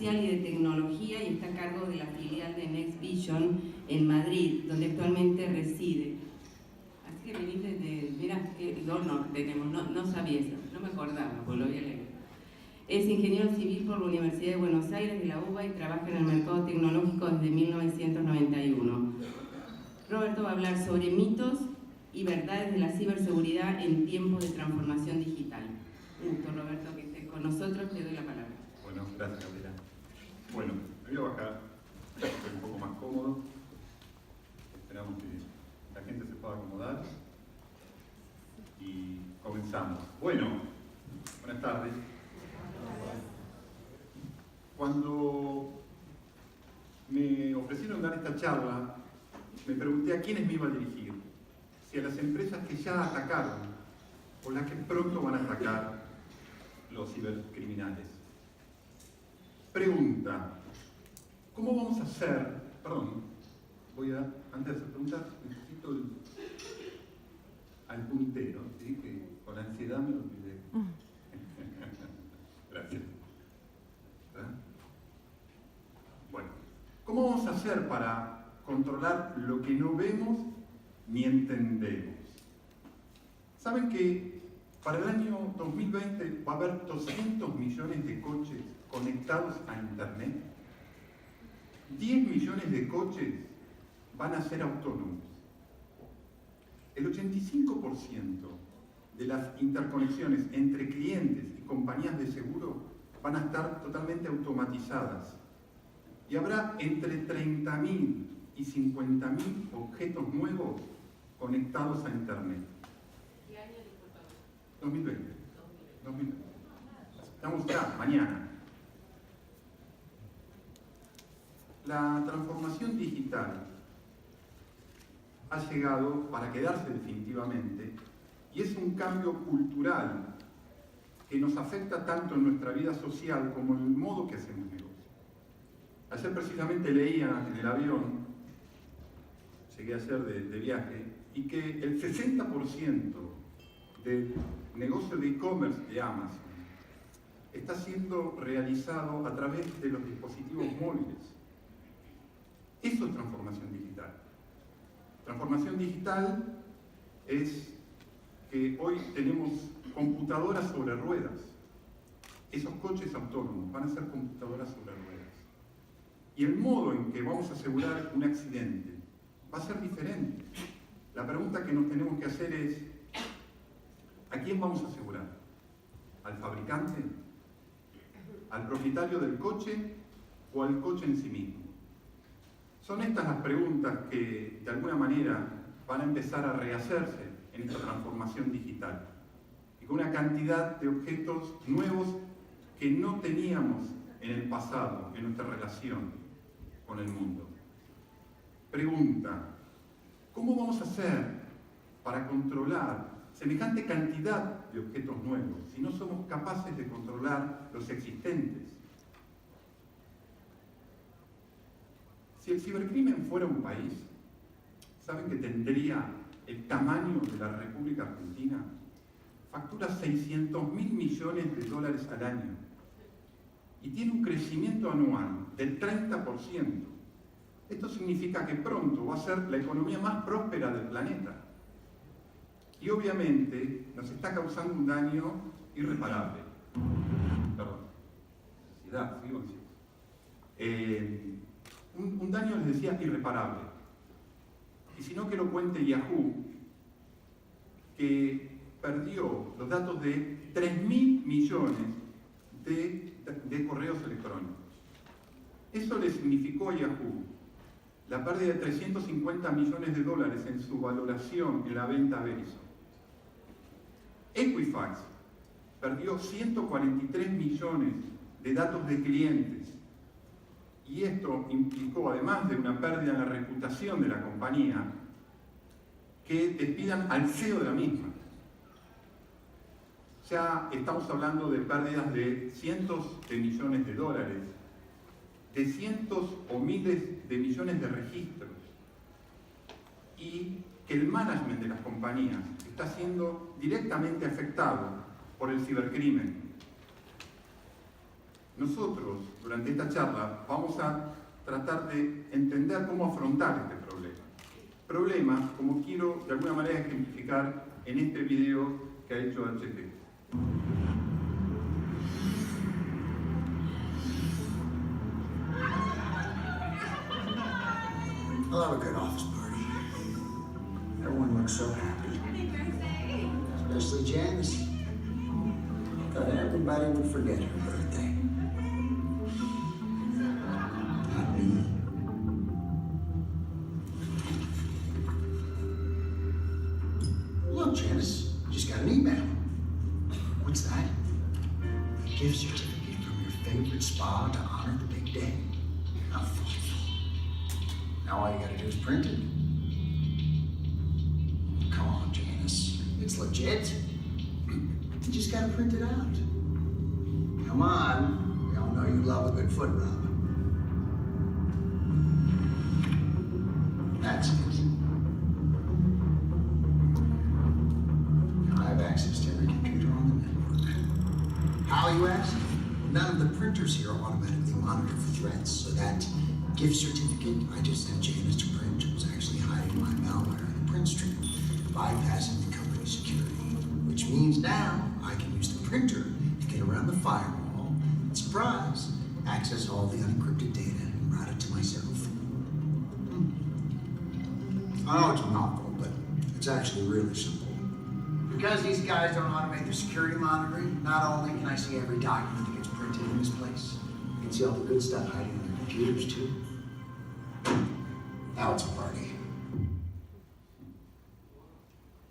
y de tecnología y está a cargo de la filial de Next Vision en Madrid, donde actualmente reside. Así que viniste de... Mirá, qué honor tenemos, no sabía eso, no me acordaba, pues lo voy a leer. Es ingeniero civil por la Universidad de Buenos Aires de la UBA y trabaja en el mercado tecnológico desde 1991. Roberto va a hablar sobre mitos y verdades de la ciberseguridad en tiempos de transformación digital. Un gusto, Roberto, que estés con nosotros, te doy la palabra. Bueno, gracias, Gabriela. Bueno, me voy a bajar, estoy un poco más cómodo. Esperamos que la gente se pueda acomodar. Y comenzamos. Bueno, buenas tardes. Cuando me ofrecieron dar esta charla, me pregunté a quiénes me iba a dirigir. Si a las empresas que ya atacaron o las que pronto van a atacar los cibercriminales. Pregunta, ¿cómo vamos a hacer? Perdón, antes de hacer preguntas, necesito al puntero, ¿sí? Que con ansiedad me olvidé. Gracias. ¿Verdad? Bueno, ¿cómo vamos a hacer para controlar lo que no vemos ni entendemos? ¿Saben que para el año 2020 va a haber 200 millones de coches conectados a Internet? 10 millones de coches van a ser autónomos. El 85% de las interconexiones entre clientes y compañías de seguro van a estar totalmente automatizadas. Y habrá entre 30.000 y 50.000 objetos nuevos conectados a Internet. ¿Qué año, disculpame? 2020. Estamos ya, mañana. La transformación digital ha llegado para quedarse definitivamente y es un cambio cultural que nos afecta tanto en nuestra vida social como en el modo que hacemos negocio. Ayer precisamente leía en el avión, llegué ayer de viaje, y que el 60% del negocio de e-commerce de Amazon está siendo realizado a través de los dispositivos móviles. Eso es transformación digital. Transformación digital es que hoy tenemos computadoras sobre ruedas. Esos coches autónomos van a ser computadoras sobre ruedas. Y el modo en que vamos a asegurar un accidente va a ser diferente. La pregunta que nos tenemos que hacer es, ¿a quién vamos a asegurar? ¿Al fabricante? ¿Al propietario del coche o al coche en sí mismo? Son estas las preguntas que de alguna manera van a empezar a rehacerse en esta transformación digital. Y con una cantidad de objetos nuevos que no teníamos en el pasado, en nuestra relación con el mundo. Pregunta, ¿cómo vamos a hacer para controlar semejante cantidad de objetos nuevos si no somos capaces de controlar los existentes? Si el cibercrimen fuera un país, ¿saben que tendría el tamaño de la República Argentina? Factura 600.000 millones de dólares al año y tiene un crecimiento anual del 30%. Esto significa que pronto va a ser la economía más próspera del planeta. Y obviamente nos está causando un daño irreparable. Perdón. Necesidad, sigo diciendo. Un daño, les decía, irreparable. Y si no, que lo cuente Yahoo, que perdió los datos de 3.000 millones de correos electrónicos. Eso le significó a Yahoo la pérdida de 350 millones de dólares en su valoración en la venta a Verizon. Equifax perdió 143 millones de datos de clientes. Y esto implicó, además de una pérdida en la reputación de la compañía, que despidan al CEO de la misma. Ya estamos hablando de pérdidas de cientos de millones de dólares, de cientos o miles de millones de registros, y que el management de las compañías está siendo directamente afectado por el cibercrimen. nosotros, durante esta charla, vamos a tratar de entender cómo afrontar este problema. Problema, como quiero de alguna manera ejemplificar en este video que ha hecho HP. I'll have a good office party. Everyone looks so happy. Happy birthday! Especially Janice. Thought everybody would forget her birthday. Not me. Look, Janice, just got an email. What's that? A gift certificate from your favorite spa to honor the big day. How thoughtful. Now all you gotta do is print it. Come on, Janice. It's legit. You just gotta print it out. Come on. We all know you love a good foot rub. That's it. I have access to every computer on the network. How, you ask? None of the printers here automatically monitor for threats, so that gift certificate I just sent Janice to print was actually hiding my malware in the print stream, bypassing the company's security. Which means now I can use the printer to get around the firewall and, surprise, access all the unencrypted data and route it to myself. I know it's a mouthful, but it's actually really simple. Because these guys don't automate their security monitoring, not only can I see every document that gets printed in this place, I can see all the good stuff hiding in their computers too. Now it's a party.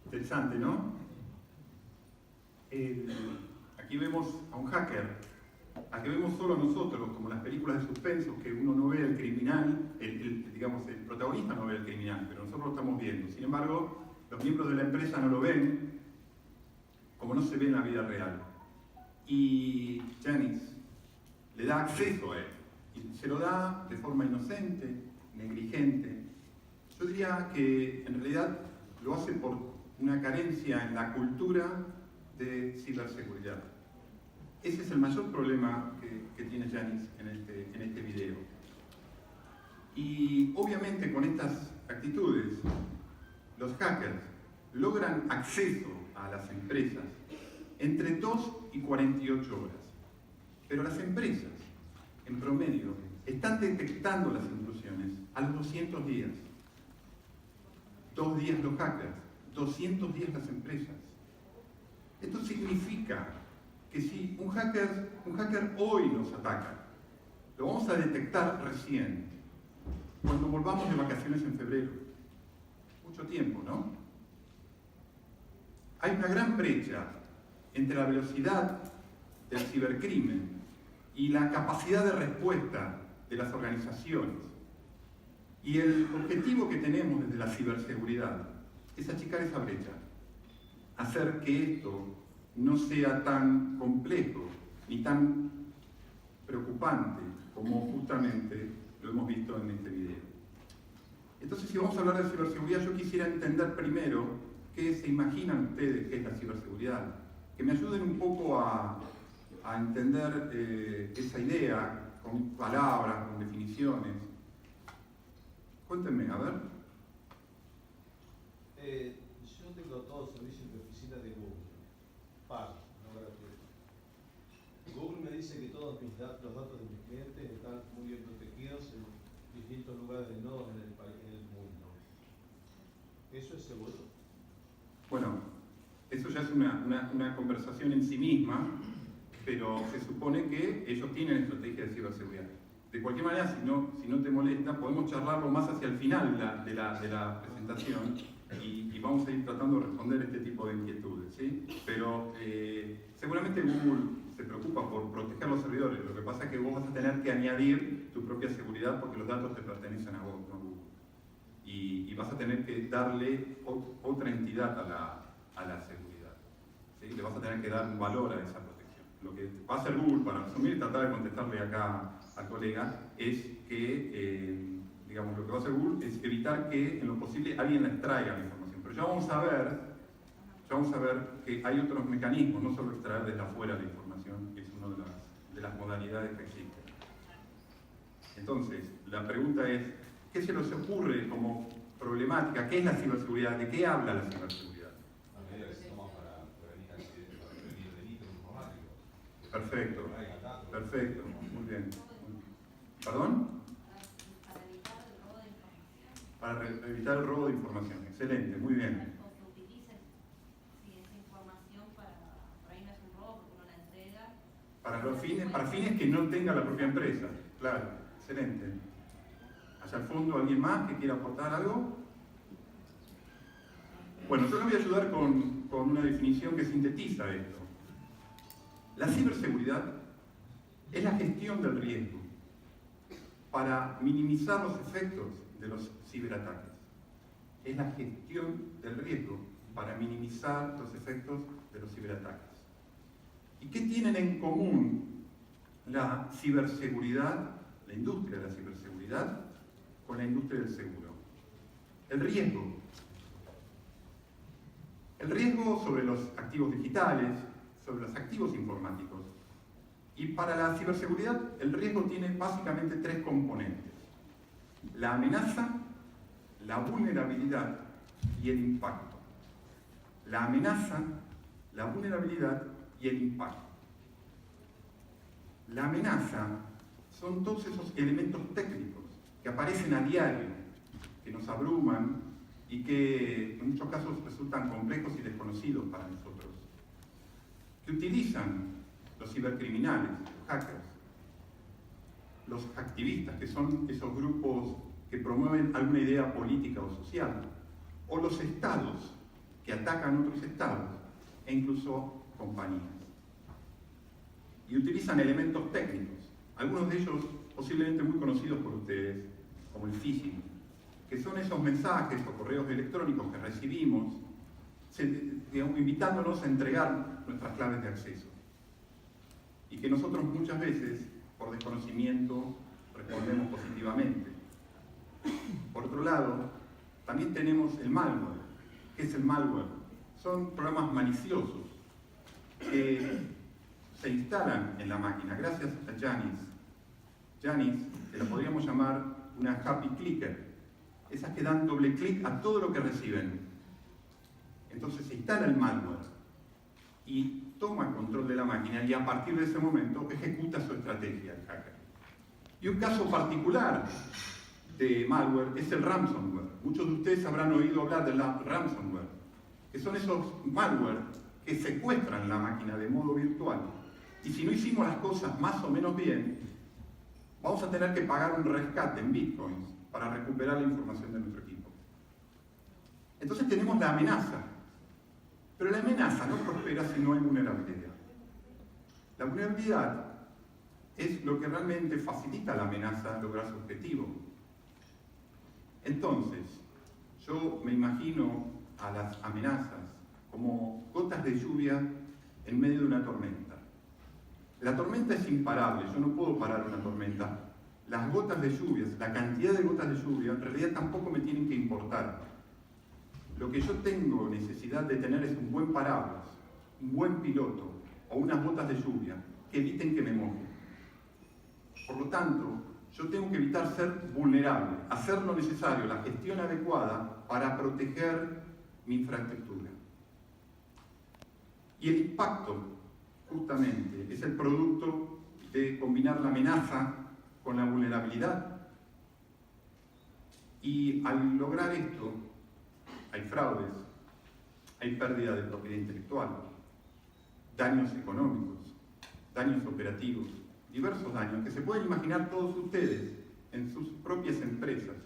Interesante, ¿no? Aquí vemos a un hacker, aquí vemos solo a nosotros, como las películas de suspenso, que uno no ve al criminal, digamos, el protagonista no ve al criminal, pero nosotros lo estamos viendo. Sin embargo, los miembros de la empresa no lo ven, como no se ve en la vida real. Y Janice le da acceso a él, y se lo da de forma inocente, negligente. Yo diría que en realidad lo hace por una carencia en la cultura de ciberseguridad. Ese es el mayor problema que tiene Janice en este video. Y obviamente con estas actitudes, los hackers logran acceso a las empresas entre 2 y 48 horas. Pero las empresas, en promedio, están detectando las intrusiones a los 200 días. 2 días los hackers, 200 días las empresas. Esto significa que si un hacker hoy nos ataca, lo vamos a detectar recién, cuando volvamos de vacaciones en febrero. Mucho tiempo, ¿no? Hay una gran brecha entre la velocidad del cibercrimen y la capacidad de respuesta de las organizaciones. Y el objetivo que tenemos desde la ciberseguridad es achicar esa brecha, hacer que esto no sea tan complejo ni tan preocupante como justamente lo hemos visto en este video. Entonces, si vamos a hablar de ciberseguridad, yo quisiera entender primero qué se imaginan ustedes que es la ciberseguridad, que me ayuden un poco a entender esa idea con palabras, con definiciones. Cuéntenme, a ver. Yo tengo todos los servicios de oficina de Google, pago, no gratuito. Google me dice que todos los datos de mis clientes están muy bien protegidos en distintos lugares del nodo en el mundo. ¿Eso es seguro? Bueno, eso ya es una conversación en sí misma, pero se supone que ellos tienen estrategias de ciberseguridad. De cualquier manera, si no te molesta, podemos charlarlo más hacia el final de la presentación y vamos a ir tratando de responder este tipo de inquietudes, ¿sí? Pero seguramente Google se preocupa por proteger los servidores. Lo que pasa es que vos vas a tener que añadir tu propia seguridad porque los datos te pertenecen a vos, no a Google. Y vas a tener que darle otra entidad a la seguridad, ¿sí? Le vas a tener que dar un valor a esa protección. Lo que va a hacer Google, para resumir y tratar de contestarle acá al colega, es que, digamos, lo que va a hacer Google es evitar que en lo posible alguien le extraiga la información. Pero ya vamos a ver que hay otros mecanismos, no solo extraer desde afuera la información, que es una de las modalidades modalidades que existen. Entonces, la pregunta es, ¿qué se les ocurre como problemática? ¿Qué es la ciberseguridad? ¿De qué habla la ciberseguridad? A medida que se toma para prevenir accidentes, para prevenir delitos informáticos. Perfecto, Para el ataque. perfecto, muy bien. ¿Perdón? Para Para evitar evitar el robo de información. el robo de información. Excelente, muy bien. O se utilice si esa información para ahí no es un robo porque uno la entrega. Para fines que no tenga la propia empresa. Claro, excelente. Hacia el fondo, ¿alguien más que quiera aportar algo? Bueno, yo les voy a ayudar con una definición que sintetiza esto. La ciberseguridad es la gestión del riesgo para minimizar los efectos de los ciberataques. Es la gestión del riesgo para minimizar los efectos de los ciberataques. ¿Y qué tienen en común la ciberseguridad, la industria de la ciberseguridad, con la industria del seguro? El riesgo. El riesgo sobre los activos digitales, sobre los activos informáticos. Y para la ciberseguridad, el riesgo tiene básicamente tres componentes: la amenaza, la vulnerabilidad y el impacto. La amenaza, la vulnerabilidad y el impacto. La amenaza son todos esos elementos técnicos que aparecen a diario, que nos abruman y que en muchos casos resultan complejos y desconocidos para nosotros, que utilizan los cibercriminales, los hackers, los activistas, que son esos grupos que promueven alguna idea política o social, o los estados que atacan otros estados, e incluso compañías. Y utilizan elementos técnicos, algunos de ellos posiblemente muy conocidos por ustedes, como el phishing, que son esos mensajes o correos electrónicos que recibimos, invitándonos a entregar nuestras claves de acceso. Y que nosotros muchas veces, por desconocimiento, respondemos positivamente. Por otro lado, también tenemos el malware. ¿Qué es el malware? Son programas maliciosos que se instalan en la máquina gracias a Janice. Janice, que la podríamos llamar una happy clicker, esas que dan doble clic a todo lo que reciben. Entonces se instala el malware y toma control de la máquina y a partir de ese momento ejecuta su estrategia el hacker. Y un caso particular de malware es el ransomware. Muchos de ustedes habrán oído hablar de la ransomware, que son esos malware que secuestran la máquina de modo virtual. Y si no hicimos las cosas más o menos bien, vamos a tener que pagar un rescate en bitcoins para recuperar la información de nuestro equipo. Entonces tenemos la amenaza. Pero la amenaza no prospera si no hay vulnerabilidad. La vulnerabilidad es lo que realmente facilita a la amenaza lograr su objetivo. Entonces, yo me imagino a las amenazas como gotas de lluvia en medio de una tormenta. La tormenta es imparable, yo no puedo parar una tormenta. Las gotas de lluvia, la cantidad de gotas de lluvia, en realidad tampoco me tienen que importar. Lo que yo tengo necesidad de tener es un buen paraguas, un buen piloto o unas botas de lluvia que eviten que me moje. Por lo tanto, yo tengo que evitar ser vulnerable, hacer lo necesario, la gestión adecuada para proteger mi infraestructura. Y el impacto, justamente, es el producto de combinar la amenaza con la vulnerabilidad. Y al lograr esto, hay fraudes, hay pérdida de propiedad intelectual, daños económicos, daños operativos, diversos daños que se pueden imaginar todos ustedes en sus propias empresas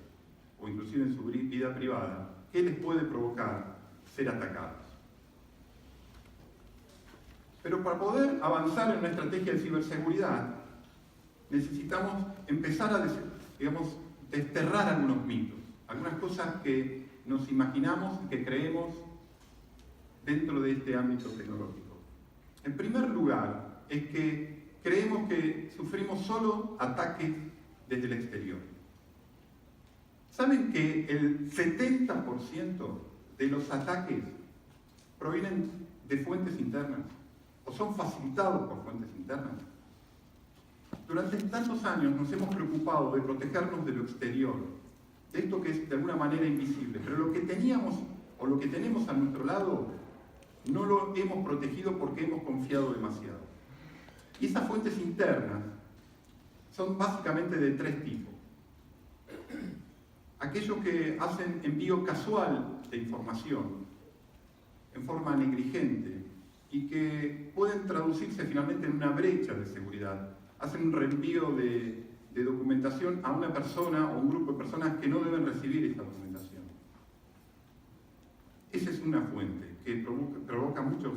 o inclusive en su vida privada, que les puede provocar ser atacados. Pero para poder avanzar en una estrategia de ciberseguridad, necesitamos empezar a desterrar algunos mitos, algunas cosas que nos imaginamos y que creemos dentro de este ámbito tecnológico. En primer lugar, es que creemos que sufrimos solo ataques desde el exterior. ¿Saben que el 70% de los ataques provienen de fuentes internas o son facilitados por fuentes internas? durante tantos años nos hemos preocupado de protegernos de lo exterior, de esto que es de alguna manera invisible, pero lo que teníamos o lo que tenemos a nuestro lado no lo hemos protegido porque hemos confiado demasiado. Y esas fuentes internas son básicamente de tres tipos. Aquellos que hacen envío casual de información en forma negligente y que pueden traducirse finalmente en una brecha de seguridad. Hacen un reenvío de documentación a una persona o un grupo de personas que no deben recibir esta documentación. Esa es una fuente que provoca muchas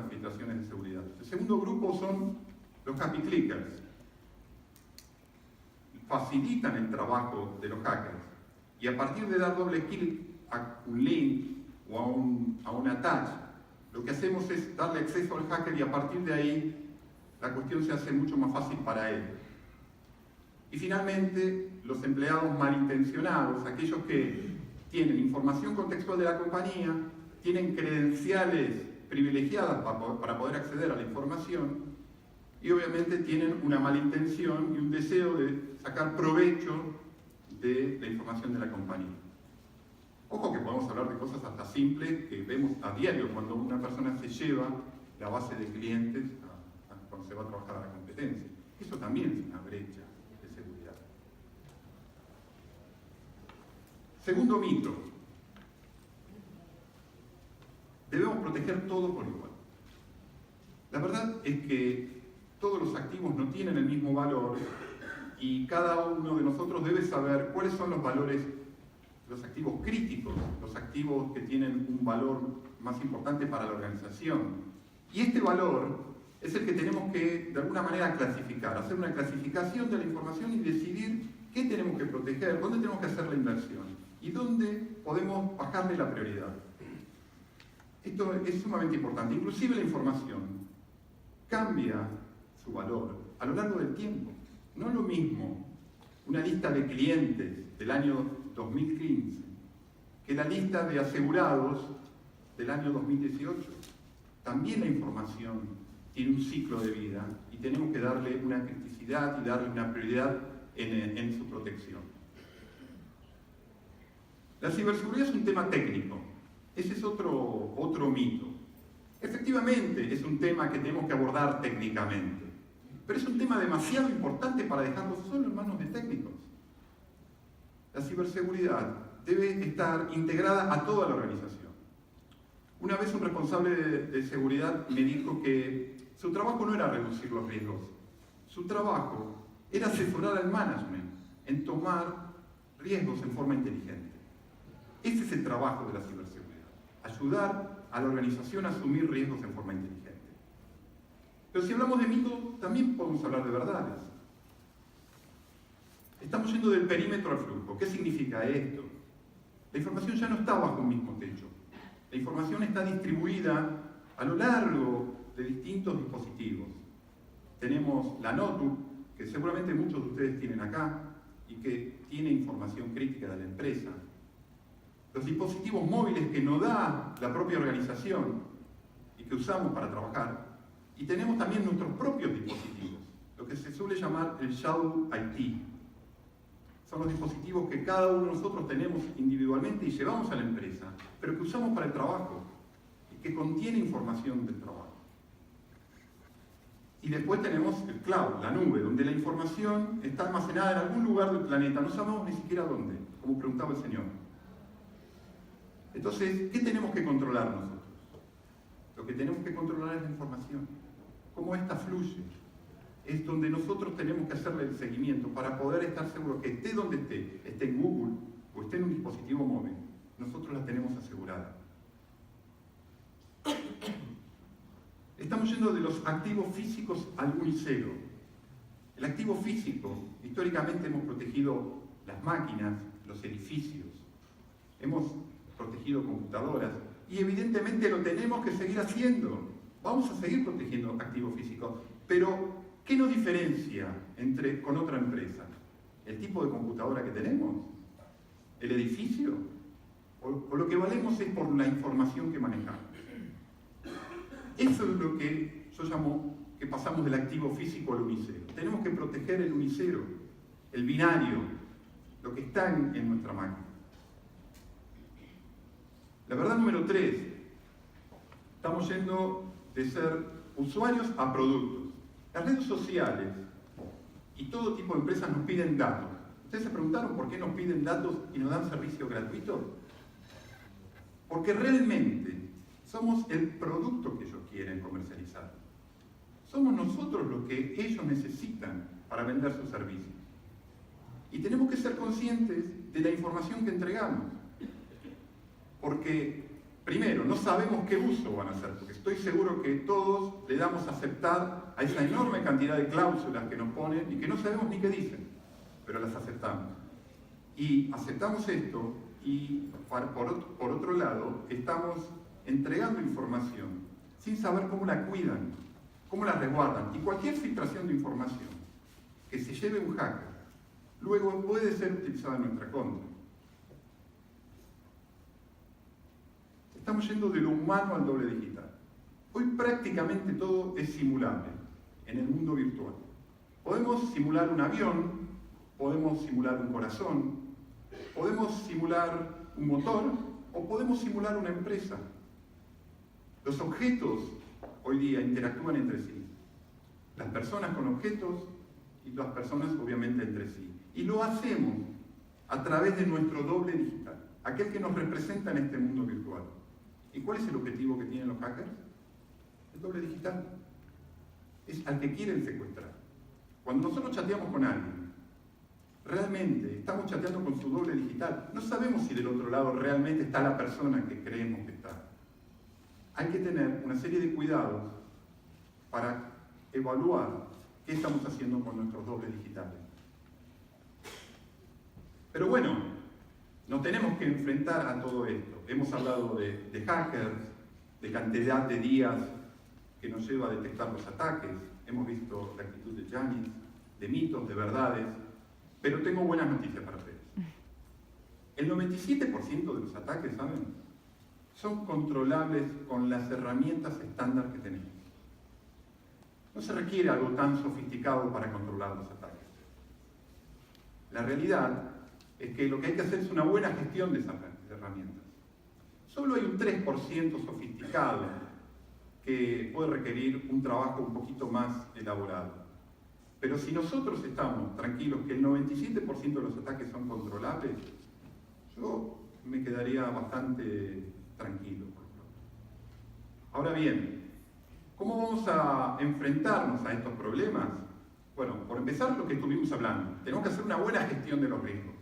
filtraciones de seguridad. El segundo grupo son los happy clickers. Facilitan el trabajo de los hackers y a partir de dar doble clic a un link o a un attach, lo que hacemos es darle acceso al hacker y a partir de ahí la cuestión se hace mucho más fácil para él. Y finalmente, los empleados malintencionados, aquellos que tienen información contextual de la compañía, tienen credenciales privilegiadas para poder acceder a la información y obviamente tienen una malintención y un deseo de sacar provecho de la información de la compañía. Ojo que podemos hablar de cosas hasta simples que vemos a diario cuando una persona se lleva la base de clientes cuando se va a trabajar a la competencia. Eso también es una brecha de seguridad. Segundo mito. Debemos proteger todo por igual. La verdad es que todos los activos no tienen el mismo valor y cada uno de nosotros debe saber cuáles son los valores, los activos críticos, los activos que tienen un valor más importante para la organización. Y este valor es el que tenemos que, de alguna manera, clasificar, hacer una clasificación de la información y decidir qué tenemos que proteger, dónde tenemos que hacer la inversión y dónde podemos bajarle la prioridad. Esto es sumamente importante. Inclusive la información cambia su valor a lo largo del tiempo. No es lo mismo una lista de clientes del año 2015 que la lista de asegurados del año 2018. También la información tiene un ciclo de vida y tenemos que darle una criticidad y darle una prioridad en su protección. La ciberseguridad es un tema técnico. Ese es otro mito. Efectivamente, es un tema que tenemos que abordar técnicamente, pero es un tema demasiado importante para dejarlo solo en manos de técnicos. La ciberseguridad debe estar integrada a toda la organización. Una vez un responsable de seguridad me dijo que su trabajo no era reducir los riesgos, su trabajo era asesorar al management en tomar riesgos en forma inteligente. Ese es el trabajo de la ciberseguridad, ayudar a la organización a asumir riesgos en forma inteligente. Pero si hablamos de mito, también podemos hablar de verdades. Estamos yendo del perímetro al flujo. ¿Qué significa esto? La información ya no está bajo un mismo techo. La información está distribuida a lo largo de distintos dispositivos. Tenemos la notebook, que seguramente muchos de ustedes tienen acá, y que tiene información crítica de la empresa. Los dispositivos móviles que nos da la propia organización y que usamos para trabajar. Y tenemos también nuestros propios dispositivos, lo que se suele llamar el Shadow IT. Son los dispositivos que cada uno de nosotros tenemos individualmente y llevamos a la empresa, pero que usamos para el trabajo y que contiene información del trabajo. Y después tenemos el cloud, la nube, donde la información está almacenada en algún lugar del planeta, no sabemos ni siquiera dónde, como preguntaba el señor. Entonces, ¿qué tenemos que controlar nosotros? Lo que tenemos que controlar es la información, cómo ésta fluye. Es donde nosotros tenemos que hacerle el seguimiento para poder estar seguros que esté donde esté en Google o esté en un dispositivo móvil, nosotros la tenemos asegurada. Estamos yendo de los activos físicos al unicero. El activo físico, históricamente hemos protegido las máquinas, los edificios, hemos protegido computadoras y evidentemente lo tenemos que seguir haciendo. Vamos a seguir protegiendo activos físicos, pero ¿qué nos diferencia con otra empresa? ¿El tipo de computadora que tenemos? ¿El edificio? ¿O lo que valemos es por la información que manejamos? Eso es lo que yo llamo que pasamos del activo físico al unicero. Tenemos que proteger el unicero, el binario, lo que está en nuestra máquina. La verdad número 3, estamos yendo de ser usuarios a productos. Las redes sociales y todo tipo de empresas nos piden datos. ¿Ustedes se preguntaron por qué nos piden datos y nos dan servicio gratuito? Porque realmente somos el producto que ellos quieren comercializar. Somos nosotros los que ellos necesitan para vender sus servicios. Y tenemos que ser conscientes de la información que entregamos. Porque, primero, no sabemos qué uso van a hacer, porque estoy seguro que todos le damos a aceptar a esa enorme cantidad de cláusulas que nos ponen y que no sabemos ni qué dicen, pero las aceptamos. Y aceptamos esto y, por otro lado, estamos entregando información sin saber cómo la cuidan, cómo la resguardan. Y cualquier filtración de información que se lleve un hacker, luego puede ser utilizada en nuestra contra. Estamos yendo de lo humano al doble digital. Hoy prácticamente todo es simulable en el mundo virtual. Podemos simular un avión, podemos simular un corazón, podemos simular un motor o podemos simular una empresa. Los objetos hoy día interactúan entre sí. Las personas con objetos y las personas obviamente entre sí. Y lo hacemos a través de nuestro doble digital, aquel que nos representa en este mundo virtual. ¿Y cuál es el objetivo que tienen los hackers? El doble digital. Es al que quieren secuestrar. Cuando nosotros chateamos con alguien, realmente estamos chateando con su doble digital. No sabemos si del otro lado realmente está la persona que creemos que está. Hay que tener una serie de cuidados para evaluar qué estamos haciendo con nuestros dobles digitales. Pero bueno, nos tenemos que enfrentar a todo esto. Hemos hablado de hackers, de cantidad de días que nos lleva a detectar los ataques. Hemos visto la actitud de Yanis, de mitos, de verdades. Pero tengo buenas noticias para ustedes. El 97% de los ataques, ¿saben?, son controlables con las herramientas estándar que tenemos. No se requiere algo tan sofisticado para controlar los ataques. La realidad es que lo que hay que hacer es una buena gestión de esas herramientas. Solo hay un 3% sofisticado que puede requerir un trabajo un poquito más elaborado. Pero si nosotros estamos tranquilos que el 97% de los ataques son controlables, yo me quedaría bastante tranquilo. Ahora bien, ¿cómo vamos a enfrentarnos a estos problemas? Bueno, por empezar, lo que estuvimos hablando. Tenemos que hacer una buena gestión de los riesgos.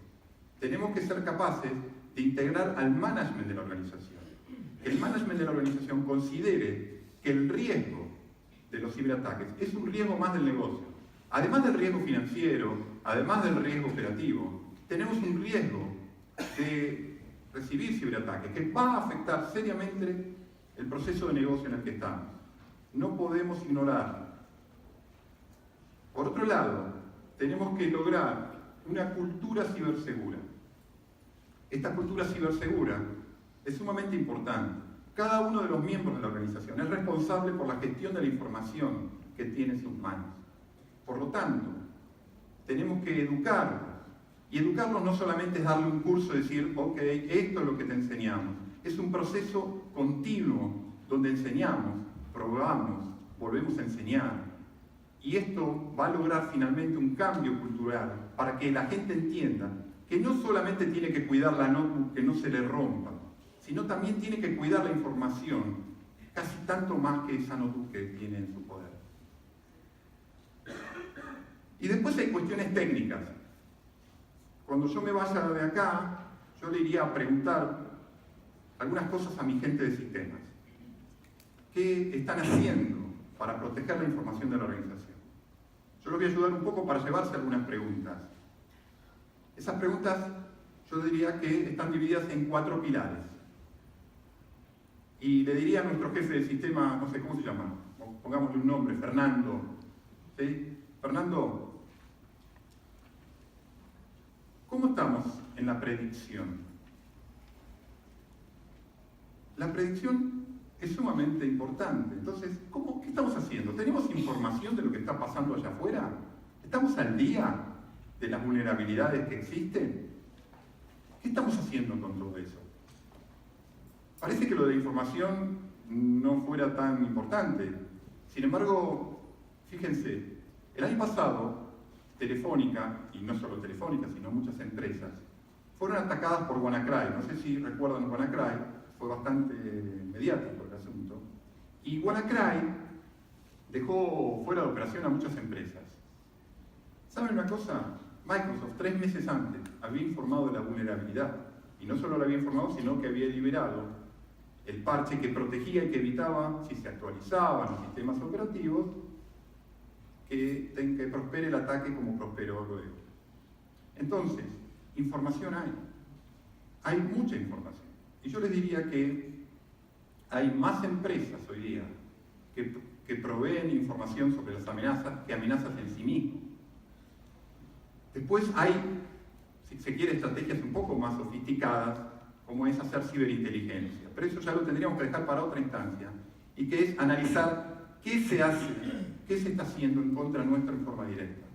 Tenemos que ser capaces de integrar al management de la organización. Que el management de la organización considere que el riesgo de los ciberataques es un riesgo más del negocio. Además del riesgo financiero, además del riesgo operativo, tenemos un riesgo de recibir ciberataques que va a afectar seriamente el proceso de negocio en el que estamos. No podemos ignorarlo. Por otro lado, tenemos que lograr una cultura cibersegura. Esta cultura cibersegura es sumamente importante. Cada uno de los miembros de la organización es responsable por la gestión de la información que tiene en sus manos. Por lo tanto, tenemos que educarlos. Y educarlos no solamente es darle un curso y decir, ok, esto es lo que te enseñamos. Es un proceso continuo donde enseñamos, probamos, volvemos a enseñar. Y esto va a lograr finalmente un cambio cultural para que la gente entienda que no solamente tiene que cuidar la notebook que no se le rompa, sino también tiene que cuidar la información, casi tanto más que esa notebook que tiene en su poder. Y después hay cuestiones técnicas. Cuando yo me vaya de acá, yo le iría a preguntar algunas cosas a mi gente de sistemas. ¿Qué están haciendo para proteger la información de la organización? Yo les voy a ayudar un poco para llevarse algunas preguntas. Esas preguntas yo diría que están divididas en 4 pilares. Y le diría a nuestro jefe de sistema, no sé cómo se llama, pongámosle un nombre, Fernando. ¿Sí? Fernando, ¿cómo estamos en la predicción? La predicción es sumamente importante. Entonces, ¿qué estamos haciendo? ¿Tenemos información de lo que está pasando allá afuera? ¿Estamos al día de las vulnerabilidades que existen? ¿Qué estamos haciendo con todo eso? Parece que lo de información no fuera tan importante. Sin embargo, fíjense, el año pasado, Telefónica, y no solo Telefónica, sino muchas empresas, fueron atacadas por WannaCry. No sé si recuerdan WannaCry, fue bastante mediático el asunto. Y WannaCry dejó fuera de operación a muchas empresas. ¿Saben una cosa? Microsoft 3 meses antes había informado de la vulnerabilidad. Y no solo la había informado, sino que había liberado el parche que protegía y que evitaba, si se actualizaban los sistemas operativos, que prospere el ataque como prosperó luego. Entonces, información hay mucha información. Y yo les diría que hay más empresas hoy día que proveen información sobre las amenazas que amenazas en sí mismas. Después hay, si se quiere, estrategias un poco más sofisticadas, como es hacer ciberinteligencia. Pero eso ya lo tendríamos que dejar para otra instancia, y que es analizar qué se hace, qué se está haciendo en contra nuestra en forma directa,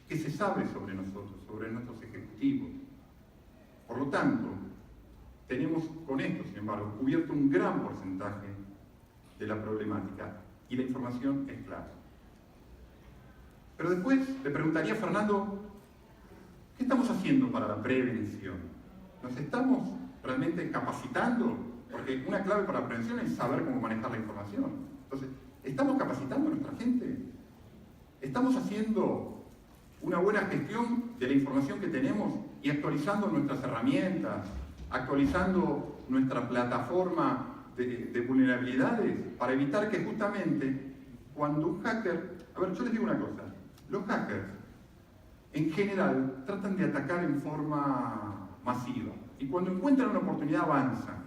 qué se sabe sobre nosotros, sobre nuestros ejecutivos. Por lo tanto, tenemos con esto, sin embargo, cubierto un gran porcentaje de la problemática, y la información es clara. Pero después le preguntaría a Fernando, ¿qué estamos haciendo para la prevención? ¿Nos estamos realmente capacitando? Porque una clave para la prevención es saber cómo manejar la información. Entonces, ¿estamos capacitando a nuestra gente? ¿Estamos haciendo una buena gestión de la información que tenemos y actualizando nuestras herramientas, actualizando nuestra plataforma de vulnerabilidades para evitar que justamente cuando un hacker... A ver, yo les digo una cosa. Los hackers, en general, tratan de atacar en forma masiva. Y cuando encuentran una oportunidad avanzan.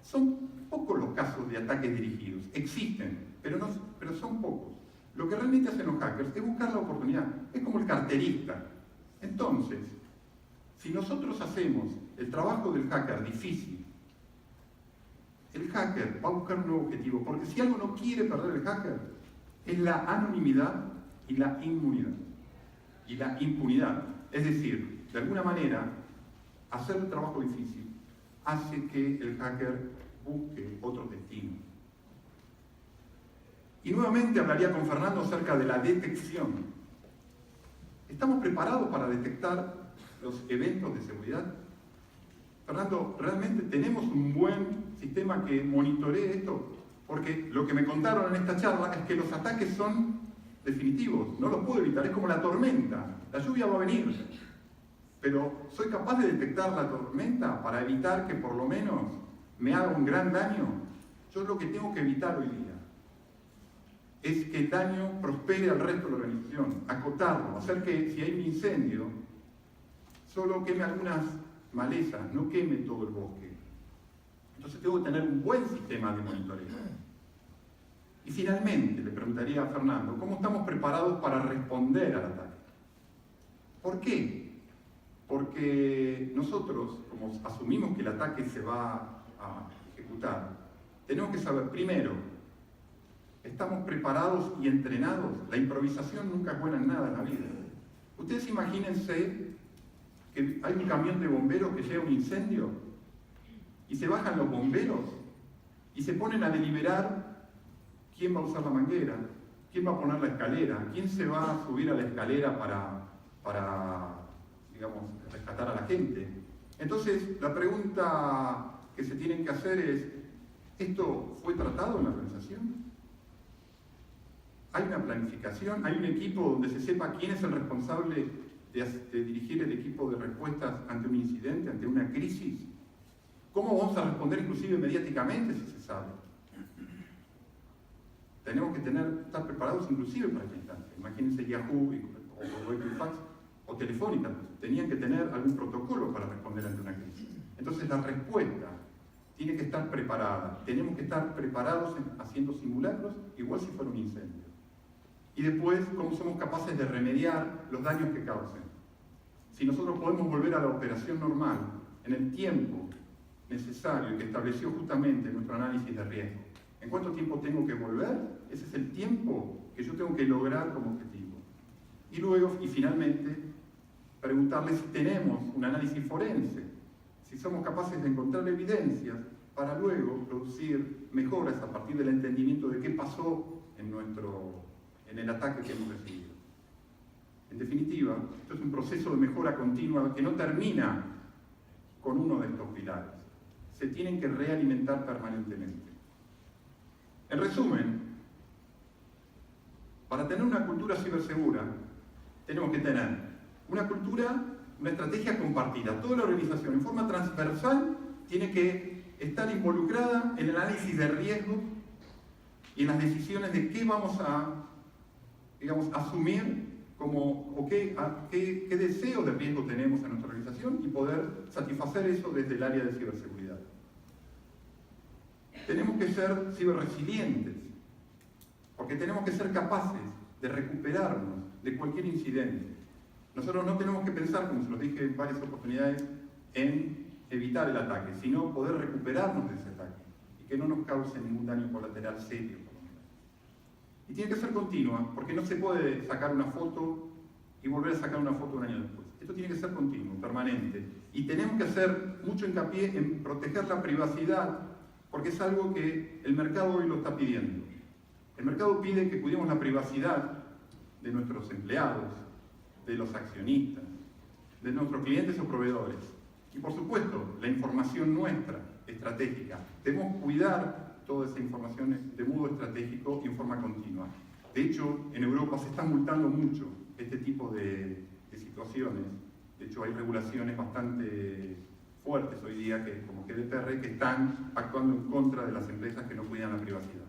Son pocos los casos de ataques dirigidos. Existen, pero son pocos. Lo que realmente hacen los hackers es buscar la oportunidad. Es como el carterista. Entonces, si nosotros hacemos el trabajo del hacker difícil, el hacker va a buscar un nuevo objetivo. Porque si algo no quiere perder el hacker, es la anonimidad y la inmunidad. Y la impunidad. Es decir, de alguna manera, hacer el trabajo difícil hace que el hacker busque otro destino. Y nuevamente hablaría con Fernando acerca de la detección. ¿Estamos preparados para detectar los eventos de seguridad? Fernando, ¿realmente tenemos un buen sistema que monitoree esto? Porque lo que me contaron en esta charla es que los ataques son definitivos, no los puedo evitar, es como la tormenta, la lluvia va a venir, pero ¿soy capaz de detectar la tormenta para evitar que por lo menos me haga un gran daño? Yo lo que tengo que evitar hoy día es que el daño prospere al resto de la organización, acotarlo, hacer que si hay un incendio, solo queme algunas malezas, no queme todo el bosque. Entonces tengo que tener un buen sistema de monitoreo. Y finalmente, le preguntaría a Fernando, ¿cómo estamos preparados para responder al ataque? ¿Por qué? Porque nosotros, como asumimos que el ataque se va a ejecutar, tenemos que saber, primero, ¿estamos preparados y entrenados? La improvisación nunca es buena en nada en la vida. Ustedes imagínense que hay un camión de bomberos que llega a un incendio y se bajan los bomberos y se ponen a deliberar quién va a usar la manguera, quién va a poner la escalera, quién se va a subir a la escalera para digamos, rescatar a la gente. Entonces, la pregunta que se tienen que hacer es, ¿esto fue tratado en la organización? ¿Hay una planificación? ¿Hay un equipo donde se sepa quién es el responsable de dirigir el equipo de respuestas ante un incidente, ante una crisis? ¿Cómo vamos a responder inclusive mediáticamente si se sabe? Tenemos que estar preparados inclusive para esta instancia. Imagínense Yahoo o Equifax o Telefónica, tenían que tener algún protocolo para responder ante una crisis. Entonces la respuesta tiene que estar preparada. Tenemos que estar preparados haciendo simulacros, igual si fuera un incendio. Y después, cómo somos capaces de remediar los daños que causen. Si nosotros podemos volver a la operación normal en el tiempo necesario que estableció justamente nuestro análisis de riesgo. ¿En cuánto tiempo tengo que volver? Ese es el tiempo que yo tengo que lograr como objetivo. Y luego, y finalmente, preguntarle si tenemos un análisis forense, si somos capaces de encontrar evidencias para luego producir mejoras a partir del entendimiento de qué pasó en el ataque que hemos recibido. En definitiva, esto es un proceso de mejora continua que no termina con uno de estos pilares. Se tienen que realimentar permanentemente. En resumen, para tener una cultura cibersegura, tenemos que tener una cultura, una estrategia compartida. Toda la organización, en forma transversal, tiene que estar involucrada en el análisis de riesgos y en las decisiones de qué vamos a, digamos, asumir o qué deseo de riesgo tenemos en nuestra organización y poder satisfacer eso desde el área de ciberseguridad. Tenemos que ser ciberresilientes, porque tenemos que ser capaces de recuperarnos de cualquier incidente. Nosotros no tenemos que pensar, como se los dije en varias oportunidades, en evitar el ataque, sino poder recuperarnos de ese ataque y que no nos cause ningún daño colateral serio, por lo menos. Y tiene que ser continua, porque no se puede sacar una foto y volver a sacar una foto un año después. Esto tiene que ser continuo, permanente. Y tenemos que hacer mucho hincapié en proteger la privacidad, porque es algo que el mercado hoy lo está pidiendo. El mercado pide que cuidemos la privacidad de nuestros empleados, de los accionistas, de nuestros clientes o proveedores. Y por supuesto, la información nuestra, estratégica. Debemos cuidar toda esa información de modo estratégico y en forma continua. De hecho, en Europa se está multando mucho este tipo de situaciones. De hecho, hay regulaciones bastante fuertes hoy día, como GDPR, que están actuando en contra de las empresas que no cuidan la privacidad.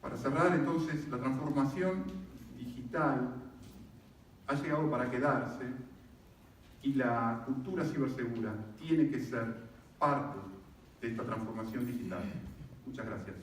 Para cerrar, entonces, la transformación digital ha llegado para quedarse y la cultura cibersegura tiene que ser parte de esta transformación digital. Muchas gracias.